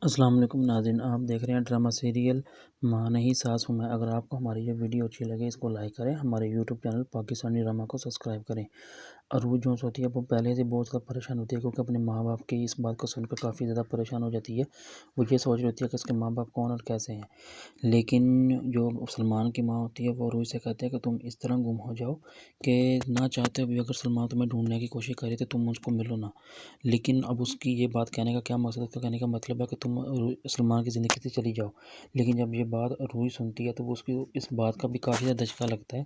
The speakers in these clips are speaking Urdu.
السلام علیکم ناظرین، آپ دیکھ رہے ہیں ڈرامہ سیریل ماں نہیں ساس ہوں میں۔ اگر آپ کو ہماری یہ ویڈیو اچھی لگے اس کو لائک کریں، ہمارے یوٹیوب چینل پاکستانی ڈرامہ کو سبسکرائب کریں۔ عروج جو ہوتی ہے وہ پہلے سے بہت زیادہ پریشان ہوتی ہے کیونکہ اپنے ماں باپ کی اس بات کو سن کر کافی زیادہ پریشان ہو جاتی ہے۔ وہ یہ سوچ رہی ہوتی ہے کہ اس کے ماں باپ کون اور کیسے ہیں، لیکن جو سلمان کی ماں ہوتی ہے وہ عروج سے کہتے ہیں کہ تم اس طرح گم ہو جاؤ کہ نہ چاہتے بھی اگر سلمان تمہیں ڈھونڈنے کی کوشش کرے تو تم مجھ کو ملو نہ۔ لیکن اب اس کی یہ بات کہنے کا کیا مقصد ہے؟ اس کا کہنے کا مطلب ہے کہ تم سلمان کی زندگی سے چلی جاؤ۔ لیکن جب یہ بات عروج سنتی ہے تو وہ اس کی اس بات کا بھی کافی زیادہ دھچکا لگتا ہے،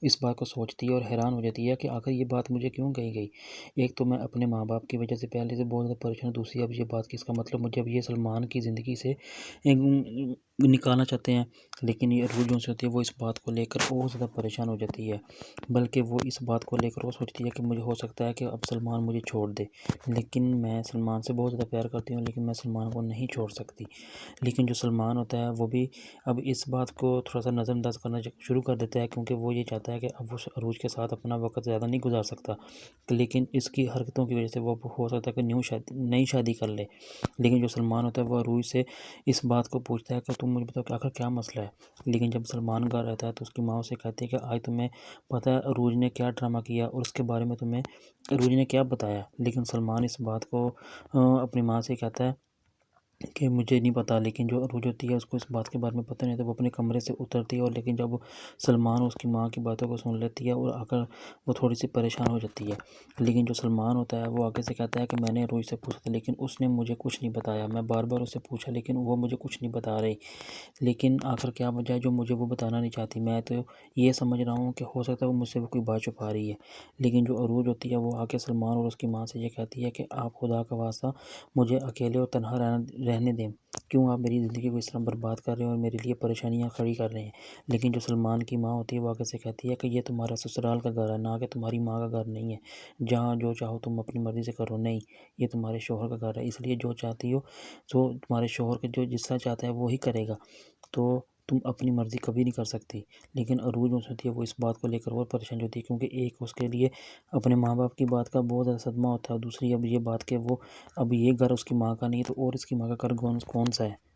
اس بات کو سوچتی ہے اور حیران ہو جاتی ہے کہ آخر یہ بات مجھے کیوں کہی گئی۔ ایک تو میں اپنے ماں باپ کی وجہ سے پہلے سے بہت زیادہ پریشان ہوں، دوسری اب یہ بات کی اس کا مطلب مجھے اب یہ سلمان کی زندگی سے نکالنا چاہتے ہیں۔ لیکن یہ عروج جو ہوتی ہے وہ اس بات کو لے کر بہت زیادہ پریشان ہو جاتی ہے، بلکہ وہ اس بات کو لے کر وہ سوچتی ہے کہ مجھے ہو سکتا ہے کہ اب سلمان مجھے چھوڑ دے، لیکن میں سلمان سے بہت زیادہ پیار کرتی ہوں، لیکن میں سلمان کو نہیں چھوڑ سکتی۔ لیکن جو سلمان ہوتا ہے وہ بھی اب اس بات کو تھوڑا سا نظر انداز کرنا شروع کر دیتا ہے، کیونکہ وہ یہ چاہتا ہے کہ اب وہ عروج کے ساتھ اپنا وقت زیادہ نہیں گزار سکتا، لیکن اس کی حرکتوں کی وجہ سے وہ ہو سکتا ہے کہ نئی شادی کر لے۔ لیکن جو سلمان ہوتا ہے وہ عروج سے اس بات کو پوچھتا ہے کہ تم مجھے بتاؤ کہ آخر کیا مسئلہ ہے۔ لیکن جب سلمان گھر رہتا ہے تو اس کی ماں اسے کہتی ہے کہ آج تمہیں پتہ ہے عروج نے کیا ڈرامہ کیا اور اس کے بارے میں تمہیں عروج نے کیا بتایا۔ لیکن سلمان اس بات کو اپنی ماں سے کہتا ہے کہ مجھے نہیں پتہ، لیکن جو عروج ہوتی ہے اس کو اس بات کے بارے میں پتہ نہیں ہوتا، وہ اپنے کمرے سے اترتی ہے، اور لیکن جب سلمان اس کی ماں کی باتوں کو سن لیتی ہے اور آ کر وہ تھوڑی سی پریشان ہو جاتی ہے۔ لیکن جو سلمان ہوتا ہے وہ آگے سے کہتا ہے کہ میں نے عروج سے پوچھا تھا لیکن اس نے مجھے کچھ نہیں بتایا، میں بار بار اس سے پوچھا لیکن وہ مجھے کچھ نہیں بتا رہی، لیکن آخر کیا وجہ ہے جو مجھے وہ بتانا نہیں چاہتی۔ میں تو یہ سمجھ رہا ہوں کہ ہو سکتا ہے وہ مجھ سے کوئی بات چھپا رہی ہے۔ لیکن جو عروج ہوتی ہے وہ آ کے سلمان اور اس کی ماں سے یہ کہتی ہے کہ آپ خدا کا واسطہ مجھے اکیلے اور تنہا رہنے دیں، کیوں آپ میری زندگی کو اس طرح برباد کر رہے ہیں اور میرے لیے پریشانیاں کھڑی کر رہے ہیں۔ لیکن جو سلمان کی ماں ہوتی ہے وہ آگے سے کہتی ہے کہ یہ تمہارا سسرال کا گھر ہے، نہ کہ تمہاری ماں کا گھر نہیں ہے، جہاں جو چاہو تم اپنی مرضی سے کرو۔ نہیں، یہ تمہارے شوہر کا گھر ہے، اس لیے جو چاہتی ہو تو تمہارے شوہر کے جو جس طرح چاہتا ہے وہی کرے گا، تو تم اپنی مرضی کبھی نہیں کر سکتی۔ لیکن عروج جو ہوتی ہے وہ اس بات کو لے کر اور پریشان ہوتی ہے، کیونکہ ایک اس کے لیے اپنے ماں باپ کی بات کا بہت زیادہ صدمہ ہوتا ہے، اور دوسری اب یہ بات کہ وہ اب یہ گھر اس کی ماں کا نہیں ہے تو اور اس کی ماں کا گھر کون سا ہے۔